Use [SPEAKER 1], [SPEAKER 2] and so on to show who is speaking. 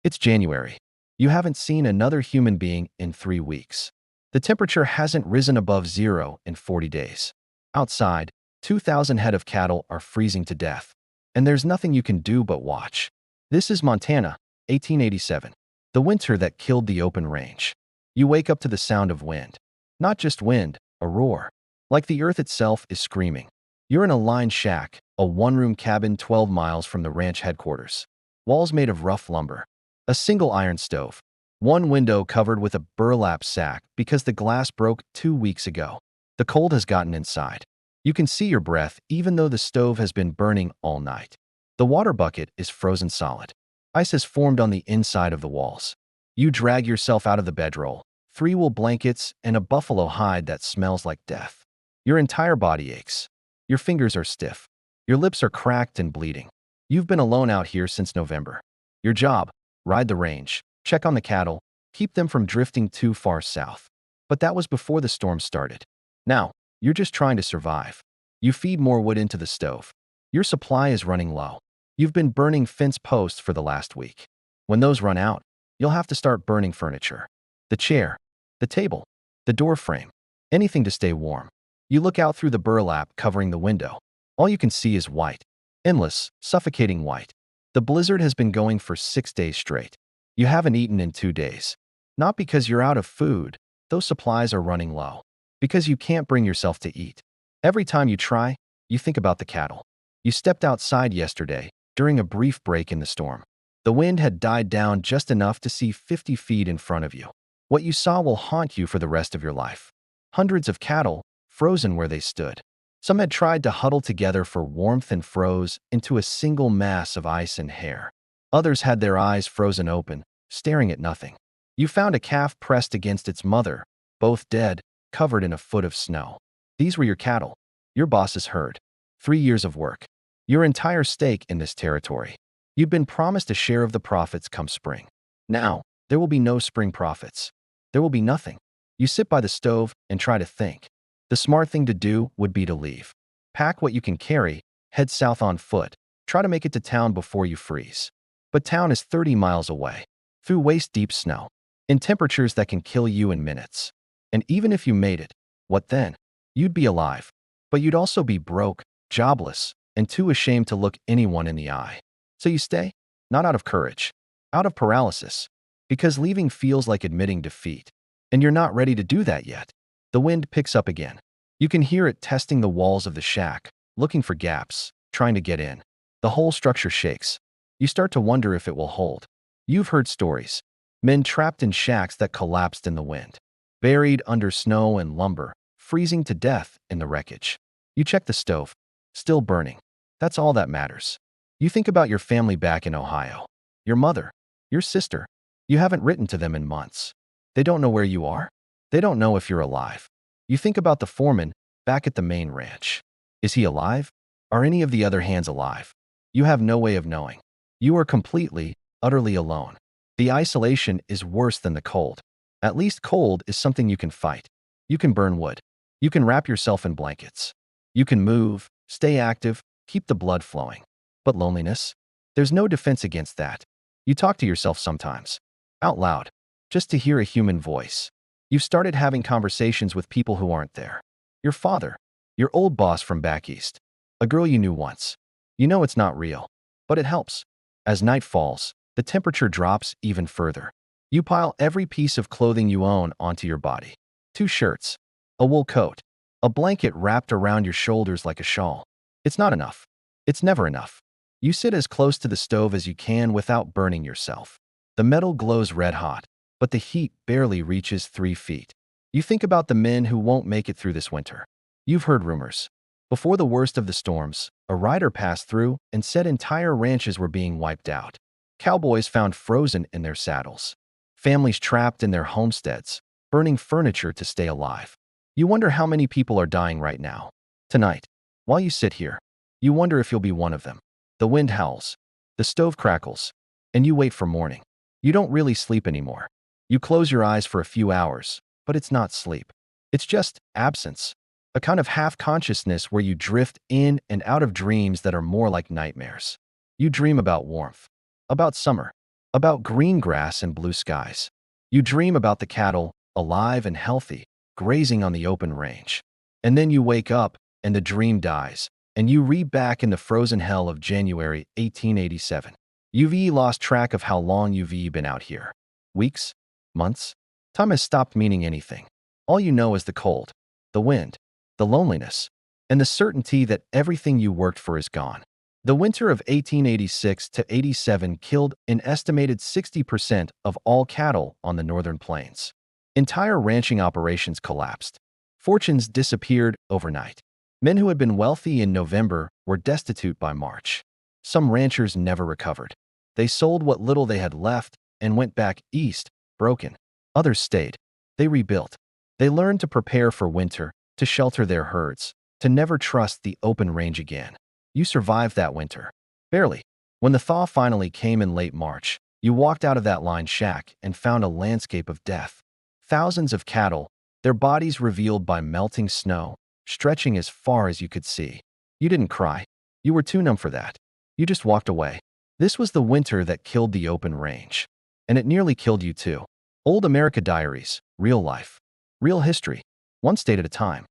[SPEAKER 1] It's January. You haven't seen another human being in 3 weeks. The temperature hasn't risen above zero in 40 days. Outside, 2,000 head of cattle are freezing to death, and there's nothing you can do but watch. This is Montana, 1887, the winter that killed the open range. You wake up to the sound of wind. Not just wind, a roar. Like the earth itself is screaming. You're in a lined shack, a one-room cabin 12 miles from the ranch headquarters. Walls made of rough lumber. A single iron stove. One window covered with a burlap sack because the glass broke 2 weeks ago. The cold has gotten inside. You can see your breath even though the stove has been burning all night. The water bucket is frozen solid. Ice has formed on the inside of the walls. You drag yourself out of the bedroll, 3 wool blankets, and a buffalo hide that smells like death. Your entire body aches. Your fingers are stiff. Your lips are cracked and bleeding. You've been alone out here since November. Your job: ride the range, check on the cattle, keep them from drifting too far south. But that was before the storm started. Now, you're just trying to survive. You feed more wood into the stove. Your supply is running low. You've been burning fence posts for the last week. When those run out, you'll have to start burning furniture. The chair, the table, the door frame, anything to stay warm. You look out through the burlap covering the window. All you can see is white. Endless, suffocating white. The blizzard has been going for 6 days straight. You haven't eaten in 2 days. Not because you're out of food, those supplies are running low. Because you can't bring yourself to eat. Every time you try, you think about the cattle. You stepped outside yesterday, during a brief break in the storm. The wind had died down just enough to see 50 feet in front of you. What you saw will haunt you for the rest of your life. Hundreds of cattle, frozen where they stood. Some had tried to huddle together for warmth and froze into a single mass of ice and hair. Others had their eyes frozen open, staring at nothing. You found a calf pressed against its mother, both dead, covered in a foot of snow. These were your cattle, your boss's herd. 3 years of work. Your entire stake in this territory. You've been promised a share of the profits come spring. Now, there will be no spring profits. There will be nothing. You sit by the stove and try to think. The smart thing to do would be to leave. Pack what you can carry, head south on foot, try to make it to town before you freeze. But town is 30 miles away, through waist-deep snow, in temperatures that can kill you in minutes. And even if you made it, what then? You'd be alive, but you'd also be broke, jobless, and too ashamed to look anyone in the eye. So you stay, not out of courage, out of paralysis, because leaving feels like admitting defeat. And you're not ready to do that yet. The wind picks up again. You can hear it testing the walls of the shack, looking for gaps, trying to get in. The whole structure shakes. You start to wonder if it will hold. You've heard stories. Men trapped in shacks that collapsed in the wind. Buried under snow and lumber, freezing to death in the wreckage. You check the stove. Still burning. That's all that matters. You think about your family back in Ohio. Your mother. Your sister. You haven't written to them in months. They don't know where you are. They don't know if you're alive. You think about the foreman back at the main ranch. Is he alive? Are any of the other hands alive? You have no way of knowing. You are completely, utterly alone. The isolation is worse than the cold. At least cold is something you can fight. You can burn wood. You can wrap yourself in blankets. You can move, stay active, keep the blood flowing. But loneliness? There's no defense against that. You talk to yourself sometimes, out loud, just to hear a human voice. You've started having conversations with people who aren't there. Your father, your old boss from back east, a girl you knew once. You know it's not real, but it helps. As night falls, the temperature drops even further. You pile every piece of clothing you own onto your body. 2 shirts, a wool coat, a blanket wrapped around your shoulders like a shawl. It's not enough. It's never enough. You sit as close to the stove as you can without burning yourself. The metal glows red hot, but the heat barely reaches 3 feet. You think about the men who won't make it through this winter. You've heard rumors. Before the worst of the storms, a rider passed through and said entire ranches were being wiped out. Cowboys found frozen in their saddles. Families trapped in their homesteads, burning furniture to stay alive. You wonder how many people are dying right now. Tonight, while you sit here, you wonder if you'll be one of them. The wind howls, the stove crackles, and you wait for morning. You don't really sleep anymore. You close your eyes for a few hours, but it's not sleep. It's just absence, a kind of half-consciousness where you drift in and out of dreams that are more like nightmares. You dream about warmth, about summer, about green grass and blue skies. You dream about the cattle, alive and healthy, grazing on the open range. And then you wake up, and the dream dies, and you back in the frozen hell of January 1887. You've lost track of how long you've been out here. Weeks? Months? Time has stopped meaning anything. All you know is the cold, the wind, the loneliness, and the certainty that everything you worked for is gone. The winter of 1886 to 87 killed an estimated 60% of all cattle on the northern plains. Entire ranching operations collapsed. Fortunes disappeared overnight. Men who had been wealthy in November were destitute by March. Some ranchers never recovered. They sold what little they had left and went back east, broken. Others stayed. They rebuilt. They learned to prepare for winter, to shelter their herds, to never trust the open range again. You survived that winter. Barely. When the thaw finally came in late March, you walked out of that lined shack and found a landscape of death. Thousands of cattle, their bodies revealed by melting snow, stretching as far as you could see. You didn't cry. You were too numb for that. You just walked away. This was the winter that killed the open range. And it nearly killed you too. Old America Diaries, real life, real history, one state at a time.